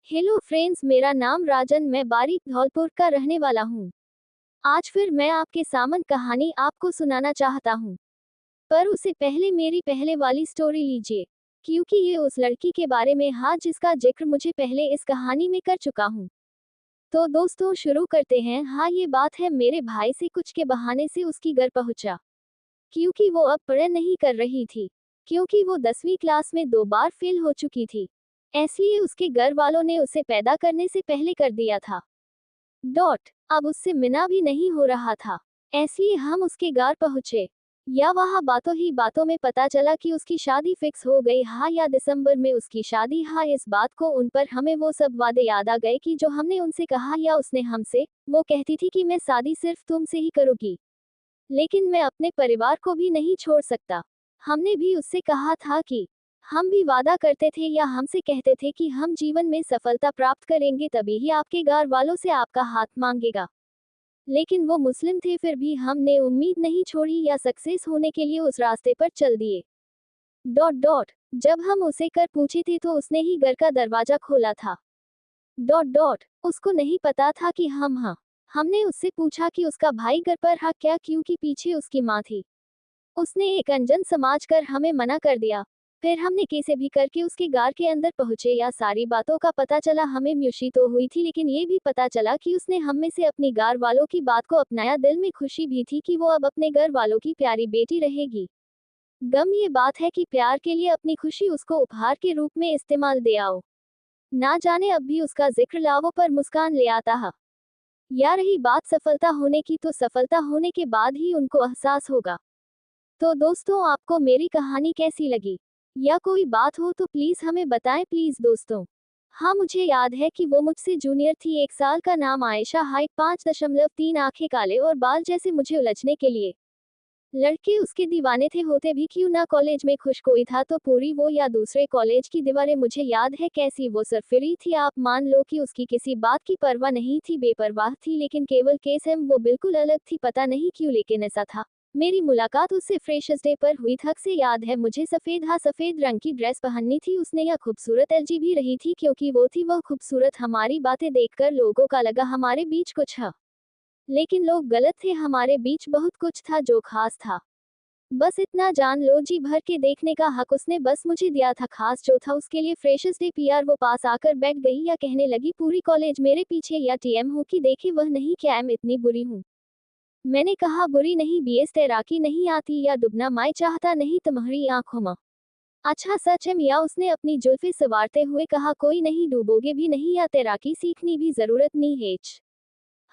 Hello friends, मेरा नाम राजन, मैं बारी धौलपुर का रहने वाला हूँ। आज फिर मैं आपके सामने कहानी आपको सुनाना चाहता हूँ, पर उससे पहले मेरी पहले वाली स्टोरी लीजिए, क्योंकि ये उस लड़की के बारे में जिसका जिक्र मुझे पहले इस कहानी में कर चुका हूँ। तो दोस्तों शुरू करते हैं। ये बात है मेरे भाई से कुछ के बहाने से उसकी घर पहुंचा, क्योंकि वो अब पढ़ाई नहीं कर रही थी, क्योंकि वो 10वीं क्लास में 2 बार फेल हो चुकी थी। इसलिए उसके घर वालों ने उसे पैदा करने से पहले कर दिया था। अब उससे मिलना भी नहीं हो रहा था, इसलिए हम उसके घर पहुंचे। वहाँ बातों ही बातों में पता चला कि उसकी शादी फिक्स हो गई। या दिसंबर में उसकी शादी। इस बात को उन पर हमें वो सब वादे याद आ गए कि जो हमने उनसे कहा या उसने हमसे। वो कहती थी कि मैं शादी सिर्फ तुमसे ही करूंगी, लेकिन मैं अपने परिवार को भी नहीं छोड़ सकता। हमने भी उससे कहा था कि हम भी वादा करते थे या हमसे कहते थे कि हम जीवन में सफलता प्राप्त करेंगे तभी ही आपके घर वालों से आपका हाथ मांगेगा। लेकिन वो मुस्लिम थे, फिर भी हमने उम्मीद नहीं छोड़ी या सक्सेस होने के लिए उस रास्ते पर चल दिए। जब हम उसे कर पूछे थे तो उसने ही घर का दरवाजा खोला था। उसको नहीं पता था कि हम हमने उससे पूछा कि उसका भाई घर पर क्या, क्योंकि पीछे उसकी माँ थी। उसने एक अनजान समझ कर हमें मना कर दिया। फिर हमने कैसे भी करके उसके घर के अंदर पहुंचे। सारी बातों का पता चला। हमें म्यूशी तो हुई थी, लेकिन ये भी पता चला कि उसने हम में से अपनी घर वालों की बात को अपनाया। दिल में खुशी भी थी कि वो अब अपने घर वालों की प्यारी बेटी रहेगी। गम ये बात है कि प्यार के लिए अपनी खुशी उसको उपहार के रूप में इस्तेमाल दे आओ। ना जाने अब भी उसका जिक्र लावों पर मुस्कान ले आता है। रही बात सफलता होने की, तो सफलता होने के बाद ही उनको एहसास होगा। तो दोस्तों, आपको मेरी कहानी कैसी लगी, या कोई बात हो तो प्लीज हमें बताएं प्लीज दोस्तों। मुझे याद है कि वो मुझसे जूनियर थी। 1 साल का नाम आयशा, हाइट 5.3, आंखें काले और बाल जैसे मुझे उलझने के लिए लड़के उसके दीवाने थे। होते भी क्यों ना, कॉलेज में खुश कोई था तो पूरी वो या दूसरे कॉलेज की दीवारें। मुझे याद है कैसी वो सरफिरी थी। आप मान लो कि उसकी किसी बात की परवाह नहीं थी, बेपरवाह थी। लेकिन केवल केसम वो बिल्कुल अलग थी, पता नहीं क्यों, लेकिन ऐसा था। मेरी मुलाकात उससे फ्रेशर्स डे पर हुई। थक से याद है मुझे, सफेद रंग की ड्रेस पहननी थी उसने। खूबसूरत एलजी भी रही थी, क्योंकि वो थी वह खूबसूरत। हमारी बातें देखकर लोगों का लगा हमारे बीच कुछ है, लेकिन लोग गलत थे। हमारे बीच बहुत कुछ था जो खास था। बस इतना जान लो, जी भर के देखने का हक उसने बस मुझे दिया था। खास जो था उसके लिए फ्रेशर्स डे पीआर। वो पास आकर बैठ गई या कहने लगी पूरी कॉलेज मेरे पीछे। टीएम हो कि देखे वह नहीं, क्या एम इतनी बुरी हूँ। मैंने कहा बुरी नहीं, बीएस तैराकी नहीं आती या डूबना मैं चाहता नहीं तुम्हारी आंखों में। अच्छा सच है मिया, उसने अपनी जुल्फे सवारते हुए कहा। कोई नहीं, डूबोगे भी नहीं या तैराकी सीखनी भी जरूरत नहीं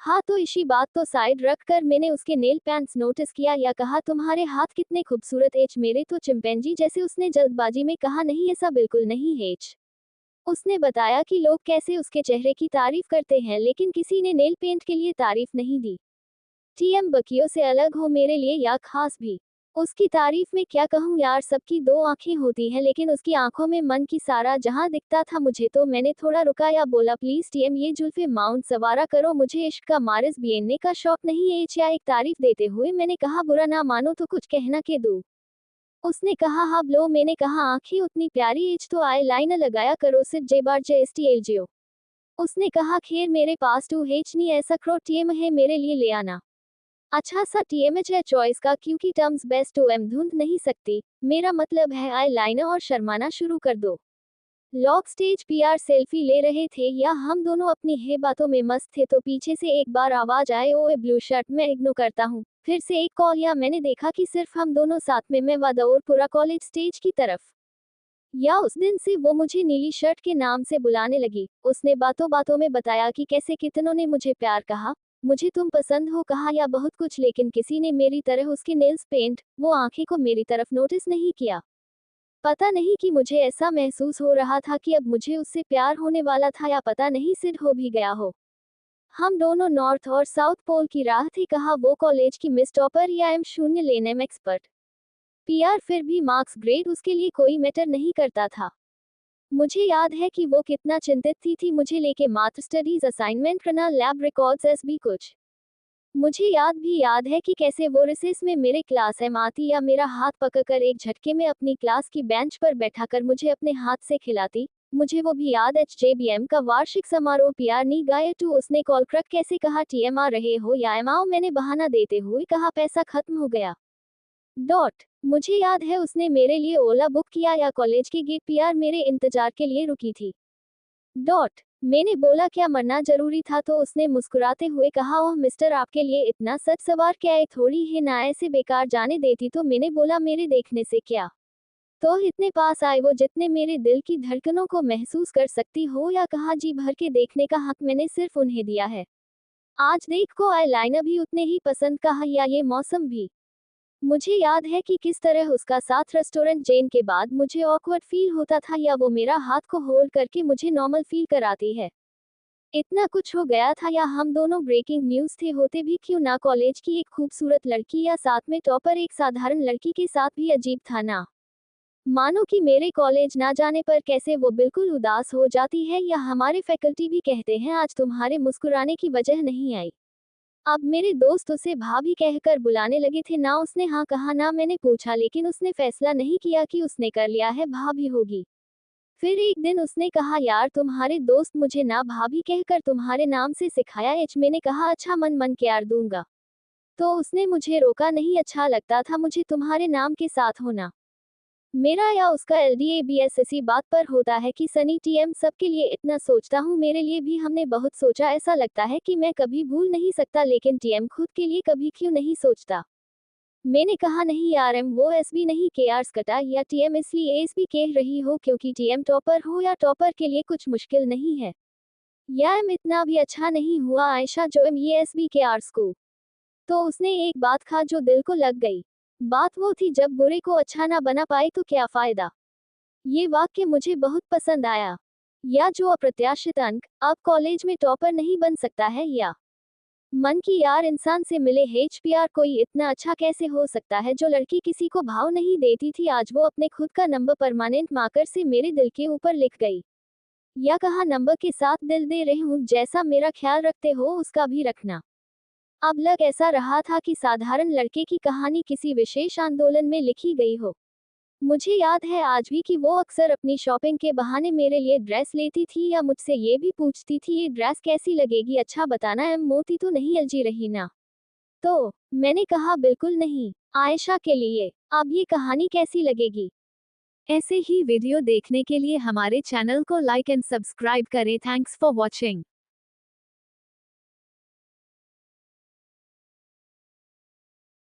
है। तो इसी बात तो साइड रख कर मैंने उसके नेल पेंट्स नोटिस किया। कहा तुम्हारे हाथ कितने खूबसूरत एच, मेरे तो चिंपैंजी जैसे। उसने जल्दबाजी में कहा नहीं, ऐसा बिल्कुल नहीं है। उसने बताया कि लोग कैसे उसके चेहरे की तारीफ करते हैं, लेकिन किसी ने नेल पेंट के लिए तारीफ नहीं दी। टीएम बकियों से अलग हो मेरे लिए या खास भी। उसकी तारीफ में क्या कहूँ यार, सबकी 2 आंखें होती हैं, लेकिन उसकी आंखों में मन की सारा जहां दिखता था मुझे। तो मैंने थोड़ा रुका या बोला प्लीज टीएम ये जुल्फे माउंट सवारा करो, मुझे इश्क का मारिस बीनने का शौक नहीं है। एक तारीफ देते हुए मैंने कहा बुरा ना मानो तो कुछ कहना के दो। उसने कहा हाँ लो। मैंने कहा आंखें उतनी प्यारी एज तो आई लाइनर लगाया करो, सिर्फ जेबार जेस्टी। उसने कहा खैर मेरे पास 2H नहीं, ऐसा क्रो टीएम है मेरे लिए ले आना। अच्छा सा टीएमएच है चॉइस का, क्योंकि टर्म्स बेस्ट टू एम धुंध नहीं सकती। मेरा मतलब है आई लाइनर और शर्माना शुरू कर दो। लॉक स्टेज पीआर सेल्फी ले रहे थे या हम दोनों अपनी है बातों में मस्त थे, तो पीछे से एक बार आवाज आए ओए ब्लू शर्ट, मैं इग्नोर करता हूँ। फिर से एक कॉल या मैंने देखा कि सिर्फ हम दोनों साथ में, मैं वादा और पूरा कॉलेज स्टेज की तरफ। उस दिन से वो मुझे नीली शर्ट के नाम से बुलाने लगी। उसने बातों बातों में बताया कि कैसे कितनों ने मुझे प्यार कहा, मुझे तुम पसंद हो कहा या बहुत कुछ, लेकिन किसी ने मेरी तरह उसके नेल्स पेंट, वो आंखें को मेरी तरफ नोटिस नहीं किया। पता नहीं कि मुझे ऐसा महसूस हो रहा था कि अब मुझे उससे प्यार होने वाला था, या पता नहीं सिर्फ हो भी गया हो। हम दोनों नॉर्थ और साउथ पोल की राह थे। कहा वो कॉलेज की मिस टॉपर या M0 लेने में एक्सपर्ट। पीआर फिर भी मार्क्स ग्रेड उसके लिए कोई मैटर नहीं करता था। मुझे याद है कि वो कितना चिंतित थी मुझे लेके, मात्र स्टडीज, असाइनमेंट करना, लैब रिकॉर्ड्स, ऐस भी कुछ। मुझे याद है कि कैसे वो रिसेस में मेरे क्लास में आती या मेरा हाथ पकड़कर एक झटके में अपनी क्लास की बेंच पर बैठाकर मुझे अपने हाथ से खिलाती। मुझे वो भी याद HJBM का वार्षिक समारोह प्यार नी गाया टू उसने कॉल क्रक कैसे कहा TM आ रहे हो या एम आओ मैंने बहाना देते हुए कहा पैसा खत्म हो गया। मुझे याद है उसने मेरे लिए ओला बुक किया या कॉलेज की गेट पीआर मेरे इंतजार के लिए रुकी थी। मैंने बोला क्या मरना जरूरी था तो उसने मुस्कुराते हुए कहा ओह मिस्टर आपके लिए इतना सच सवार क्या है थोड़ी है ना ऐसे बेकार जाने देती तो मैंने बोला मेरे देखने से क्या तो इतने पास आए वो जितने मेरे दिल की धड़कनों को महसूस कर सकती हो या कहा जी भर के देखने का हक मैंने सिर्फ उन्हें दिया है। आज देख को आई लाइनर भी उतने ही पसंद कहा या ये मौसम भी। मुझे याद है कि किस तरह उसका साथ रेस्टोरेंट चेन के बाद मुझे ऑकवर्ड फील होता था या वो मेरा हाथ को होल्ड करके मुझे नॉर्मल फील कराती है। इतना कुछ हो गया था या हम दोनों ब्रेकिंग न्यूज थे होते भी क्यों ना कॉलेज की एक खूबसूरत लड़की या साथ में टॉपर एक साधारण लड़की के साथ भी अजीब था ना। मानो कि मेरे कॉलेज ना जाने पर कैसे वो बिल्कुल उदास हो जाती है या हमारे फैकल्टी भी कहते हैं आज तुम्हारे मुस्कुराने की वजह नहीं आई। अब मेरे दोस्त उसे भाभी कहकर बुलाने लगे थे ना उसने हाँ कहा ना मैंने पूछा लेकिन उसने फैसला नहीं किया कि उसने कर लिया है भाभी होगी। फिर एक दिन उसने कहा यार तुम्हारे दोस्त मुझे ना भाभी कहकर तुम्हारे नाम से सिखाया एच मैंने कहा अच्छा मन मन के यार दूंगा। तो उसने मुझे रोका नहीं अच्छा लगता था मुझे तुम्हारे नाम के साथ होना। मेरा या उसका LDABS इसी बात पर होता है कि सनी TM सबके लिए इतना सोचता हूँ मेरे लिए भी हमने बहुत सोचा ऐसा लगता है कि मैं कभी भूल नहीं सकता लेकिन TM खुद के लिए कभी क्यों नहीं सोचता। मैंने कहा नहीं यार एम वो SB नहीं KRs कटा या TM इसलिए SB कह रही हो क्योंकि TM टॉपर हो या टॉपर के लिए कुछ मुश्किल नहीं है या एम इतना भी अच्छा नहीं हुआ आयशा जो एम ये SB KRs को। तो उसने एक बात कहा जो दिल को लग गई। बात वो थी जब बुरे को अच्छा ना बना पाए तो क्या फायदा। ये वाक्य मुझे बहुत पसंद आया। या जो अप्रत्याशित अंक अब कॉलेज में टॉपर नहीं बन सकता है या मन की यार इंसान से मिले HPR कोई इतना अच्छा कैसे हो सकता है जो लड़की किसी को भाव नहीं देती थी आज वो अपने खुद का नंबर परमानेंट मार्कर से मेरे दिल के ऊपर लिख गई या कहा नंबर के साथ दिल दे रही हूँ जैसा मेरा ख्याल रखते हो उसका भी रखना। अब लग ऐसा रहा था कि साधारण लड़के की कहानी किसी विशेष आंदोलन में लिखी गई हो। मुझे याद है आज भी कि वो अक्सर अपनी शॉपिंग के बहाने मेरे लिए ड्रेस लेती थी या मुझसे ये भी पूछती थी ये ड्रेस कैसी लगेगी अच्छा बताना एम मोती तो नहीं अलझी रही ना। तो मैंने कहा बिल्कुल नहीं आयशा के लिए। अब ये कहानी कैसी लगेगी। ऐसे ही वीडियो देखने के लिए हमारे चैनल को लाइक एंड सब्सक्राइब करें। Thanks for watching.